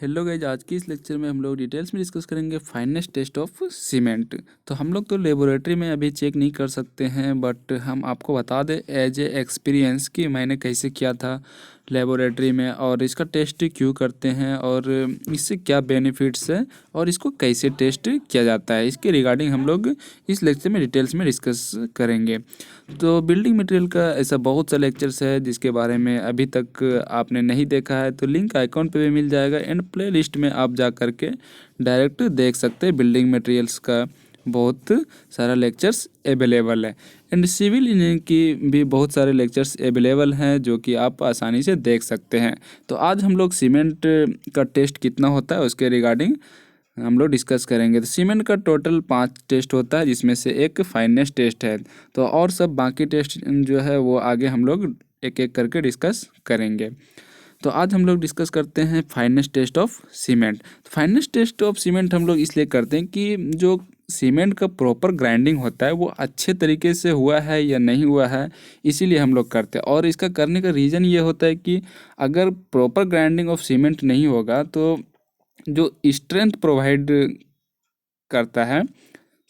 Hello guys, आज की इस लेक्चर में हम लोग डिटेल्स में डिस्कस करेंगे फाइनेस टेस्ट ऑफ सीमेंट। तो हम लोग तो लेबोरेटरी में अभी चेक नहीं कर सकते हैं, बट हम आपको बता दें एज ए एक्सपीरियंस कि मैंने कैसे किया था लेबोरेटरी में और इसका टेस्ट क्यों करते हैं और इससे क्या बेनिफिट्स है और इसको कैसे टेस्ट किया जाता है, इसके रिगार्डिंग हम लोग इस लेक्चर में डिटेल्स में डिस्कस करेंगे। तो बिल्डिंग मटेरियल का ऐसा बहुत सा लेक्चर्स है जिसके बारे में अभी तक आपने नहीं देखा है, तो लिंक आइकॉन पे भी मिल जाएगा एंड प्ले लिस्ट में आप जा कर के डायरेक्ट देख सकते हैं। बिल्डिंग मटेरियल्स का बहुत सारा लेक्चर्स अवेलेबल है एंड सिविल इंजीनियरिंग की भी बहुत सारे लेक्चर्स अवेलेबल हैं जो कि आप आसानी से देख सकते हैं। तो आज हम लोग सीमेंट का टेस्ट कितना होता है उसके रिगार्डिंग हम लोग डिस्कस करेंगे। तो सीमेंट का टोटल 5 टेस्ट होता है जिसमें से एक फाइनेस टेस्ट है। तो और सब बाकी टेस्ट जो है वो आगे हम लोग एक एक करके डिस्कस करेंगे। तो आज हम लोग डिस्कस करते हैं फाइनेस टेस्ट ऑफ सीमेंट। तो फाइनेस टेस्ट ऑफ सीमेंट हम लोग इसलिए करते हैं कि जो सीमेंट का प्रॉपर ग्राइंडिंग होता है वो अच्छे तरीके से हुआ है या नहीं हुआ है, इसीलिए हम लोग करते हैं। और इसका करने का रीज़न ये होता है कि अगर प्रॉपर ग्राइंडिंग ऑफ सीमेंट नहीं होगा तो जो स्ट्रेंथ प्रोवाइड करता है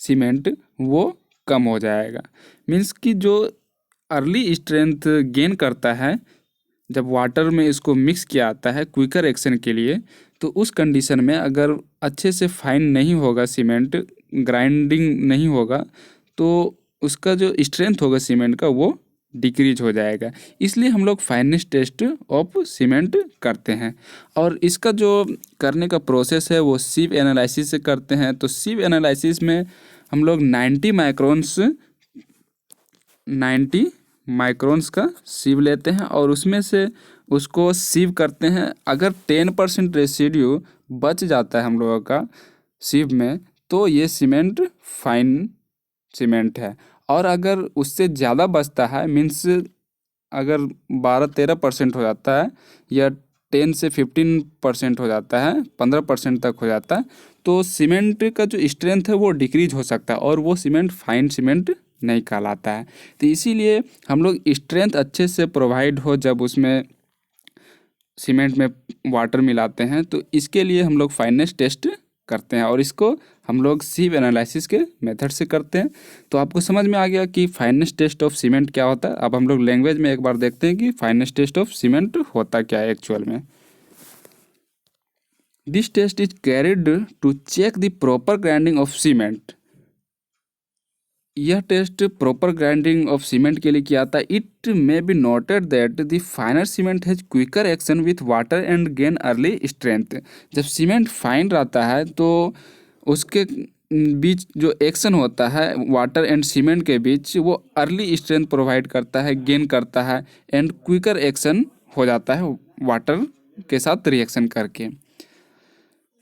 सीमेंट वो कम हो जाएगा। मीन्स कि जो अर्ली स्ट्रेंथ गेन करता है जब वाटर में इसको मिक्स किया आता है क्विकर एक्शन के लिए, तो उस कंडीशन में अगर अच्छे से फाइन नहीं होगा सीमेंट, ग्राइंडिंग नहीं होगा, तो उसका जो स्ट्रेंथ होगा सीमेंट का वो डिक्रीज हो जाएगा। इसलिए हम लोग फाइनेस टेस्ट ऑफ सीमेंट करते हैं। और इसका जो करने का प्रोसेस है वो सीव एनालिसिस से करते हैं। तो सीव एनालिसिस में हम लोग 90 माइक्रोन्स का सीव लेते हैं और उसमें से उसको सीव करते हैं। अगर 10% रेसिड्यू बच जाता है हम लोगों का सीव में, तो ये सीमेंट फाइन सीमेंट है। और अगर उससे ज़्यादा बचता है, मीन्स अगर 12-13% हो जाता है या 10 से 15% हो जाता है, 15% तक हो जाता है, तो सीमेंट का जो स्ट्रेंथ है वो डिक्रीज हो सकता है और वो सीमेंट फाइन सीमेंट नहीं कहलाता है। तो इसीलिए हम लोग स्ट्रेंथ अच्छे से प्रोवाइड हो जब उसमें सीमेंट में वाटर मिलाते हैं, तो इसके लिए हम लोग फाइनेस टेस्ट करते हैं और इसको हम लोग सीव एनालिसिस के मेथड से करते हैं। तो आपको समझ में आ गया कि फाइनेस टेस्ट ऑफ सीमेंट क्या होता है। अब हम लोग लैंग्वेज में एक बार देखते हैं कि फाइनेस टेस्ट ऑफ सीमेंट होता क्या है एक्चुअल में। This test is carried to check the proper grinding of cement. यह test proper grinding of cement के लिए किया था। It may be noted that the finer cement has quicker action with water and gain early strength. जब cement fine रहता है तो उसके बीच जो एक्शन होता है वाटर एंड सीमेंट के बीच, वो अर्ली स्ट्रेंथ प्रोवाइड करता है, गेन करता है एंड क्विकर एक्शन हो जाता है वाटर के साथ रिएक्शन करके।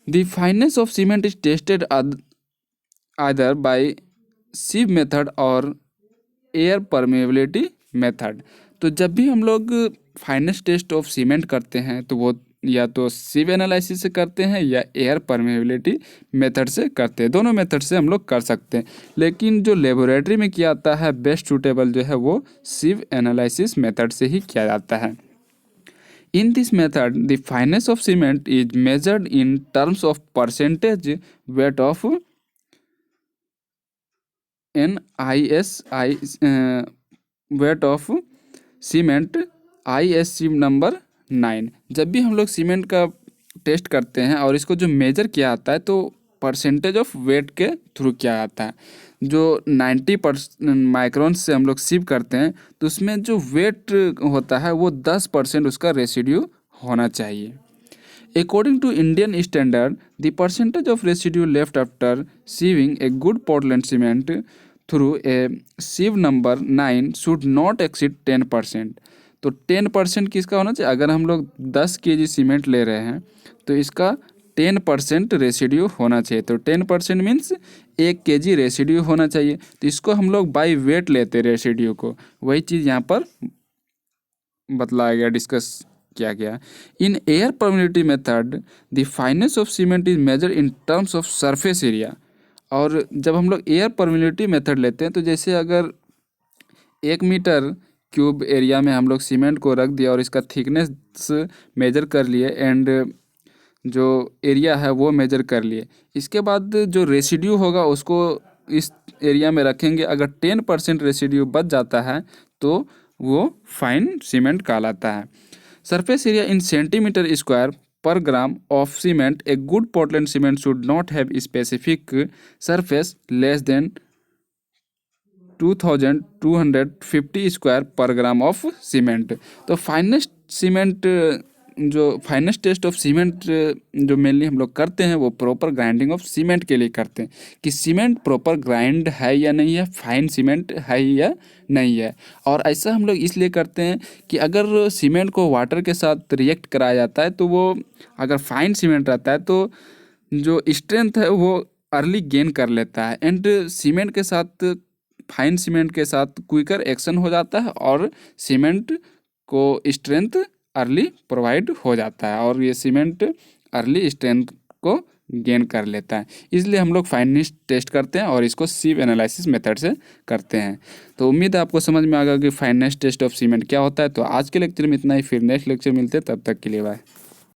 The fineness of cement is tested either by sieve method और एयर परमेबिलिटी मेथड। तो जब भी हम लोग फाइनेस टेस्ट ऑफ सीमेंट करते हैं तो वो या तो सीव एनालिसिस से करते हैं या एयर परमेबिलिटी मेथड से करते हैं। दोनों मेथड से हम लोग कर सकते हैं, लेकिन जो लेबोरेटरी में किया जाता है बेस्ट सूटेबल जो है वो सीव एनालिसिस मेथड से ही किया जाता है। In this method, the fineness of cement is measured in terms of percentage weight of NISI weight of cement ISC number 9। जब भी हम लोग सीमेंट का टेस्ट करते हैं और इसको जो मेजर किया जाता है तो परसेंटेज ऑफ वेट के थ्रू किया जाता है। जो 90% माइक्रोन से हम लोग सीव करते हैं तो उसमें जो वेट होता है वो 10% उसका रेसिड्यू होना चाहिए। According to Indian standard, the percentage of residue left after sieving a good Portland cement through a sieve number 9 should not exceed 10%। तो 10% किसका होना चाहिए? अगर हम लोग 10 kg सीमेंट ले रहे हैं तो इसका 10% रेसिड्यू होना चाहिए। तो 10% मीन्स 1 kg रेसिड्यू होना चाहिए। तो इसको हम लोग बाई वेट लेते रेसिड्यू को, वही चीज़ यहाँ पर बतलाया गया, डिस्कस किया गया। In air permeability method the fineness of cement is measure in terms of surface area. और जब हम लोग एयर परमेबिलिटी मेथड लेते हैं तो जैसे अगर 1 मीटर क्यूब एरिया में हम लोग सीमेंट को रख दिया और इसका थिकनेस मेजर कर लिए एंड जो एरिया है वो मेजर कर लिए। इसके बाद जो रेसिड्यू होगा उसको इस एरिया में रखेंगे। अगर 10% रेसिड्यू बच जाता है तो वो फाइन सीमेंट कहलाता है। Surface area in centimetre square per gram of cement, a good Portland cement should not have specific surface less than 2250 square पर ग्राम ऑफ सीमेंट। तो फाइनेस्ट सीमेंट जो फाइनेस्ट टेस्ट ऑफ सीमेंट जो mainly हम लोग करते हैं वो proper grinding of cement के लिए करते हैं कि सीमेंट प्रॉपर ग्राइंड है या नहीं है, फाइन सीमेंट है या नहीं है। और ऐसा हम लोग इसलिए करते हैं कि अगर सीमेंट को वाटर के साथ रिएक्ट कराया जाता है तो वो अगर फाइन सीमेंट रहता है तो जो स्ट्रेंथ है वो अर्ली गेन कर लेता है एंड सीमेंट के साथ फाइन सीमेंट के साथ क्विकर एक्शन हो जाता है और सीमेंट को स्ट्रेंथ अर्ली प्रोवाइड हो जाता है और ये सीमेंट अर्ली स्ट्रेंथ को गेन कर लेता है। इसलिए हम लोग फाइनेस्ट टेस्ट करते हैं और इसको सीव एनालिसिस मेथड से करते हैं। तो उम्मीद है आपको समझ में आ गया कि फाइनेस्ट टेस्ट ऑफ सीमेंट क्या होता है। तो आज के लेक्चर में इतना ही, फिर नेक्स्ट लेक्चर मिलते हैं, तब तक के लिए बाय।